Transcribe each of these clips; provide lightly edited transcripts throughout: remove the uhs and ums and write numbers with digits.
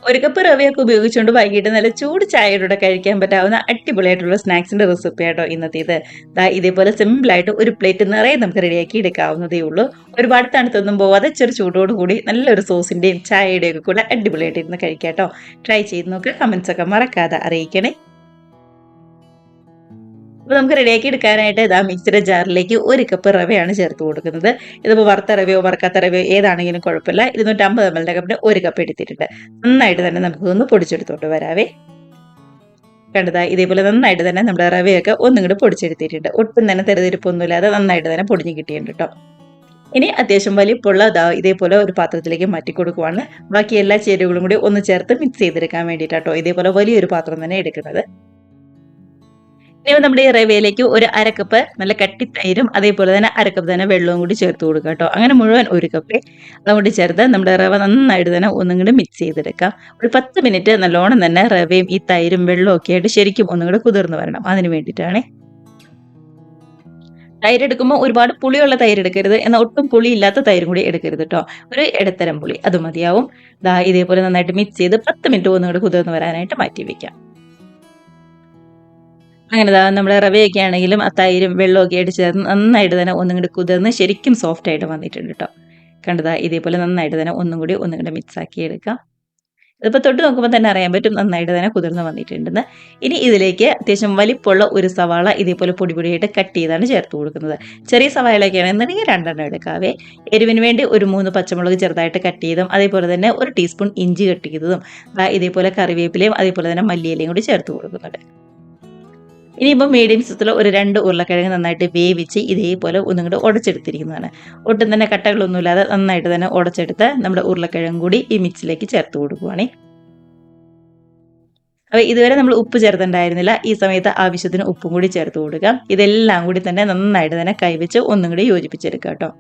ഒരു കപ്പ് റവയൊക്കെ ഉപയോഗിച്ചുകൊണ്ട് വൈകിട്ട് നല്ല ചൂട് ചായയുടെ കഴിക്കാൻ പറ്റാവുന്ന അടിപൊളിയായിട്ടുള്ള സ്നാക്സിന്റെ റെസിപ്പി ആട്ടോ ഇന്നത്തേത്. ഇതേപോലെ സിമ്പിൾ ആയിട്ട് ഒരു പ്ലേറ്റ് നിറയെ നമുക്ക് റെഡിയാക്കി എടുക്കാവുന്നതേ ഉള്ളൂ. ഒരുപാട് തണുത്തൊന്നും പോവാതെ ചെറു ചൂടോട് കൂടി നല്ലൊരു സോസിന്റെയും ചായയുടെയും ഒക്കെ കൂടെ അടിപൊളിയായിട്ട് ഇരുന്ന് കഴിക്കാട്ടോ. ട്രൈ ചെയ്ത് നോക്ക്, കമന്റ്സ് ഒക്കെ മറക്കാതെ അറിയിക്കണേ. അപ്പോൾ നമുക്ക് റെഡിയാക്കി എടുക്കാനായിട്ട് മിക്സിയുടെ ജാറിലേക്ക് 1 കപ്പ് റവയാണ് ചേർത്ത് കൊടുക്കുന്നത്. ഇതിപ്പോൾ വറുത്ത റവയോ വറുക്കാത്ത റവയോ ഏതാണെങ്കിലും കുഴപ്പമില്ല. 250 ml കപ്പിന് 1 കപ്പ് എടുത്തിട്ടുണ്ട്. നന്നായിട്ട് തന്നെ നമുക്കൊന്ന് പൊടിച്ചെടുത്തോണ്ട് വരാവേ. കണ്ടതാ ഇതേപോലെ നന്നായിട്ട് തന്നെ നമ്മുടെ റവയൊക്കെ ഒന്നും കൂടി പൊടിച്ചെടുത്തിട്ടുണ്ട്. ഒട്ടും തന്നെ തെരുതിരിപ്പൊന്നുമില്ലാതെ നന്നായിട്ട് തന്നെ പൊടിഞ്ഞ് കിട്ടിയിട്ടുണ്ട് കേട്ടോ. ഇനി അത്യാവശ്യം വലിപ്പമുള്ള ഇതേപോലെ ഒരു പാത്രത്തിലേക്ക് മാറ്റി കൊടുക്കുവാണ്. ബാക്കി എല്ലാ ചേരുവകളും കൂടി ഒന്ന് ചേർത്ത് മിക്സ് ചെയ്തെടുക്കാൻ വേണ്ടിയിട്ടാട്ടോ ഇതേപോലെ വലിയൊരു പാത്രം തന്നെ എടുക്കുന്നത്. ഇനി നമ്മുടെ ഈ റവയിലേക്ക് ഒരു 1/2 കപ്പ് നല്ല കട്ടി തൈരും അതേപോലെ തന്നെ 1/2 കപ്പ് തന്നെ വെള്ളവും കൂടി ചേർത്ത് കൊടുക്കുക കേട്ടോ. അങ്ങനെ മുഴുവൻ 1 കപ്പ് അതുകൊണ്ട് ചേർത്ത് നമ്മുടെ റവ നന്നായിട്ട് തന്നെ ഒന്നും കൂടി മിക്സ് ചെയ്തെടുക്കാം. ഒരു 10 മിനിറ്റ് നല്ലോണം തന്നെ റവയും ഈ തൈരും വെള്ളവും ഒക്കെ ആയിട്ട് ശരിക്കും ഒന്നും കൂടി കുതിർന്ന് വരണം. അതിന് വേണ്ടിയിട്ടാണ്. തൈര് എടുക്കുമ്പോൾ ഒരുപാട് പുളിയുള്ള തൈര് എടുക്കരുത്, എന്നാൽ ഒട്ടും പുളി ഇല്ലാത്ത തൈരും കൂടി എടുക്കരുത് കേട്ടോ. ഒരു ഇടത്തരം പുളി അത് മതിയാവും. ഇതേപോലെ നന്നായിട്ട് മിക്സ് ചെയ്ത് 10 മിനിറ്റ് ഒന്നും കൂടി കുതിർന്ന് വരാനായിട്ട് മാറ്റി വെക്കാം. അങ്ങനെ നമ്മുടെ റവയൊക്കെ ആണെങ്കിലും ആ തൈരും വെള്ളമൊക്കെ ആയിട്ട് ചേർന്ന് നന്നായിട്ട് തന്നെ ഒന്നും കൂടി കുതിർന്ന് ശരിക്കും സോഫ്റ്റ് ആയിട്ട് വന്നിട്ടുണ്ട് കേട്ടോ. കണ്ടതാ ഇതേപോലെ നന്നായിട്ട് തന്നെ ഒന്നും കൂടി മിക്സ് ആക്കി എടുക്കാം. ഇതിപ്പോൾ തൊട്ട് നോക്കുമ്പോൾ തന്നെ അറിയാൻ പറ്റും നന്നായിട്ട് തന്നെ കുതിർന്ന് വന്നിട്ടുണ്ടെന്ന്. ഇനി ഇതിലേക്ക് അത്യാവശ്യം വലിപ്പമുള്ള ഒരു സവാള ഇതേപോലെ പൊടിയായിട്ട് കട്ട് ചെയ്താണ് ചേർത്ത് കൊടുക്കുന്നത്. ചെറിയ സവാളയൊക്കെ ആണെന്നുണ്ടെങ്കിൽ 2 എണ്ണം എടുക്കാവേ. എരിവിന് വേണ്ടി ഒരു 3 പച്ചമുളക് ചെറുതായിട്ട് കട്ട് ചെയ്തും അതേപോലെ തന്നെ 1 ടീസ്പൂൺ ഇഞ്ചി കട്ട് ചെയ്തതും ഇതേപോലെ കറിവേപ്പിലയും അതേപോലെ തന്നെ മല്ലിയിലയും കൂടി ചേർത്ത് കൊടുക്കുന്നുണ്ട്. ഇനിയിപ്പോൾ മീഡിയം സൈസിൽ ഒരു 2 ഉരുളക്കിഴങ്ങ് നന്നായിട്ട് വേവിച്ച് ഇതേപോലെ ഒന്നും കൂടി ഉടച്ചെടുത്തിരിക്കുന്നതാണ്. ഒട്ടും തന്നെ കട്ടകളൊന്നുമില്ലാതെ നന്നായിട്ട് തന്നെ ഉടച്ചെടുത്ത് നമ്മുടെ ഉരുളക്കിഴങ്ങ് കൂടി ഈ മിക്സിലേക്ക് ചേർത്ത് കൊടുക്കുവാണേ. അപ്പോൾ ഇതുവരെ നമ്മൾ ഉപ്പ് ചേർത്തിട്ടുണ്ടായിരുന്നില്ല. ഈ സമയത്ത് ആവശ്യത്തിന് ഉപ്പും കൂടി ചേർത്ത് കൊടുക്കാം. ഇതെല്ലാം കൂടി തന്നെ നന്നായിട്ട് തന്നെ കൈവച്ച് ഒന്നും കൂടി യോജിപ്പിച്ചെടുക്കുക കേട്ടോ.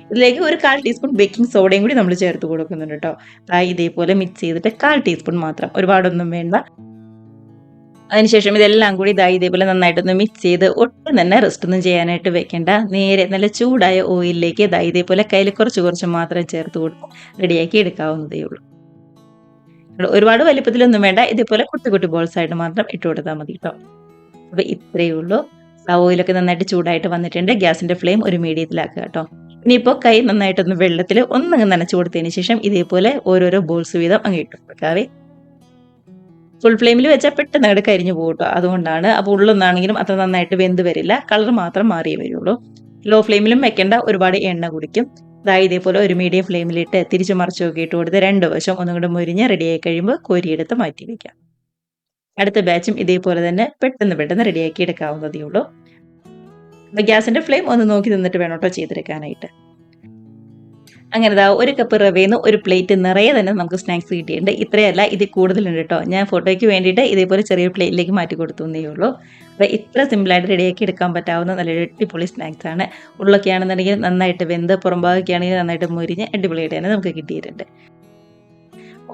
ഇതിലേക്ക് ഒരു 1/4 ടീസ്പൂൺ ബേക്കിംഗ് സോഡയും കൂടി നമ്മൾ ചേർത്ത് കൊടുക്കുന്നുണ്ട് കേട്ടോ. ഇതേപോലെ മിക്സ് ചെയ്തിട്ട് 1/4 ടീസ്പൂൺ മാത്രം, ഒരുപാടൊന്നും വേണ്ട. അതിനുശേഷം ഇതെല്ലാം കൂടി ഇതേപോലെ നന്നായിട്ടൊന്ന് മിക്സ് ചെയ്ത് ഒട്ടും തന്നെ റെസ്റ്റ് ഒന്നും ചെയ്യാനായിട്ട് വെക്കേണ്ട. നേരെ നല്ല ചൂടായ ഓയിലിലേക്ക് ഇതേപോലെ കയ്യിൽ കുറച്ച് മാത്രം ചേർത്ത് കൊടുത്ത് റെഡിയാക്കി എടുക്കാവുന്നതേ ഉള്ളൂ. ഒരുപാട് വലിപ്പത്തിലൊന്നും വേണ്ട, ഇതേപോലെ കുട്ടി ബോൾസ് ആയിട്ട് മാത്രം ഇട്ട് കൊടുത്താൽ മതി കേട്ടോ. അപ്പോൾ ഇത്രയേ ഉള്ളൂ. ഓയിലൊക്കെ നന്നായിട്ട് ചൂടായിട്ട് വന്നിട്ടുണ്ട്. ഗ്യാസിന്റെ ഫ്ലെയിം ഒരു മീഡിയത്തിലാക്കുക കേട്ടോ. ഇനിയിപ്പോൾ കൈ നന്നായിട്ടൊന്ന് വെള്ളത്തിൽ ഒന്ന് നനച്ചു കൊടുത്തതിന് ശേഷം ഇതേപോലെ ഓരോരോ ബോൾസ് വീതം അങ്ങ് ഇട്ട് കൊടുക്കാവേ. ഫുൾ ഫ്ലെയിമിൽ വെച്ചാൽ പെട്ടെന്ന് അങ്ങോട്ട് കരിഞ്ഞു പോകും. അതുകൊണ്ടാണ്. അപ്പോൾ ഉള്ളൊന്നാണെങ്കിലും അത്ര നന്നായിട്ട് വെന്ത് വരില്ല, കളർ മാത്രം മാറിയേ വരുള്ളൂ. ലോ ഫ്ലെയിമിലും വെക്കേണ്ട, ഒരുപാട് എണ്ണ കുടിക്കും. ഇതേപോലെ ഒരു മീഡിയം ഫ്ലെയിമിലിട്ട് തിരിച്ചു മറിച്ചൊക്കെ ഇട്ട് കൊടുത്ത് 2 വശം ഒന്നും കൂടെ മുരിഞ്ഞ് റെഡിയായി കഴിയുമ്പോൾ കോരിയെടുത്ത് മാറ്റി വയ്ക്കാം. അടുത്ത ബാച്ചും ഇതേപോലെ തന്നെ പെട്ടെന്ന് റെഡിയാക്കി എടുക്കാവുന്നതേ ഉള്ളൂ. അപ്പോൾ ഗ്യാസിന്റെ ഫ്ലെയിം ഒന്ന് നോക്കി നിന്നിട്ട് വേണം കേട്ടോ ചെയ്തെടുക്കാനായിട്ട്. അങ്ങനെ 1 കപ്പ് റവയിൽ ഒരു പ്ലേറ്റ് നിറയെ തന്നെ നമുക്ക് സ്നാക്സ് കിട്ടിയിട്ടുണ്ട്. ഇത്രയല്ല, ഇതിൽ കൂടുതലുണ്ട് കേട്ടോ. ഞാൻ ഫോട്ടോയ്ക്ക് വേണ്ടിയിട്ട് ഇതേപോലെ ചെറിയ പ്ലേറ്റിലേക്ക് മാറ്റി കൊടുത്തേ ഉള്ളൂ. അപ്പോൾ ഇത്ര സിമ്പിളായിട്ട് റെഡിയാക്കി എടുക്കാൻ പറ്റാവുന്ന നല്ലൊരു അടിപൊളി സ്നാക്സ് ആണ്. ഉള്ളൊക്കെ ആണെന്നുണ്ടെങ്കിൽ നന്നായിട്ട് വെന്ത്, പുറംഭാഗമൊക്കെ ആണെങ്കിൽ നന്നായിട്ട് മുരിഞ്ഞ് അടിപൊളിയായിട്ട് തന്നെ നമുക്ക് കിട്ടിയിട്ടുണ്ട്.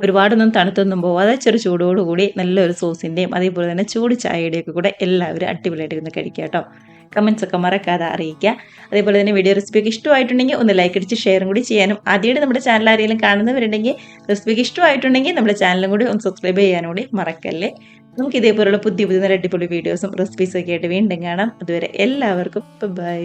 ഒരുപാടൊന്നും തണുത്തൊന്നും പോവാതെ ചെറു ചൂടോടുകൂടി നല്ലൊരു സോസിൻ്റെയും അതേപോലെ തന്നെ ചൂട് ചായയുടെയൊക്കെ കൂടെ എല്ലാവരും അടിപൊളിയായിട്ട് ഇരുന്ന് കഴിക്കുക കേട്ടോ. കമൻസ് ഒക്കെ മറക്കാതെ അറിയിക്കുക. അതേപോലെ തന്നെ വീഡിയോ റെസിപ്പിക്ക് ഇഷ്ടമായിട്ടുണ്ടെങ്കിൽ ഒന്ന് ലൈക്ക് അടിച്ച് ഷെയറും കൂടി ചെയ്യാനും, ആദ്യമായിട്ട് നമ്മുടെ ചാനൽ ആരെങ്കിലും കാണുന്നവരുണ്ടെങ്കിൽ റെസിപ്പിക്ക് ഇഷ്ടമായിട്ടുണ്ടെങ്കിൽ നമ്മുടെ ചാനലും കൂടി ഒന്ന് സബ്സ്ക്രൈബ് ചെയ്യാനും കൂടി മറക്കല്ലേ. നമുക്ക് ഇതേപോലുള്ള പുതിയ നല്ല അടിപൊളി വീഡിയോസും റെസിപ്പീസും ഒക്കെ ആയിട്ട് വീണ്ടും കാണാം. അതുവരെ എല്ലാവർക്കും ബൈ.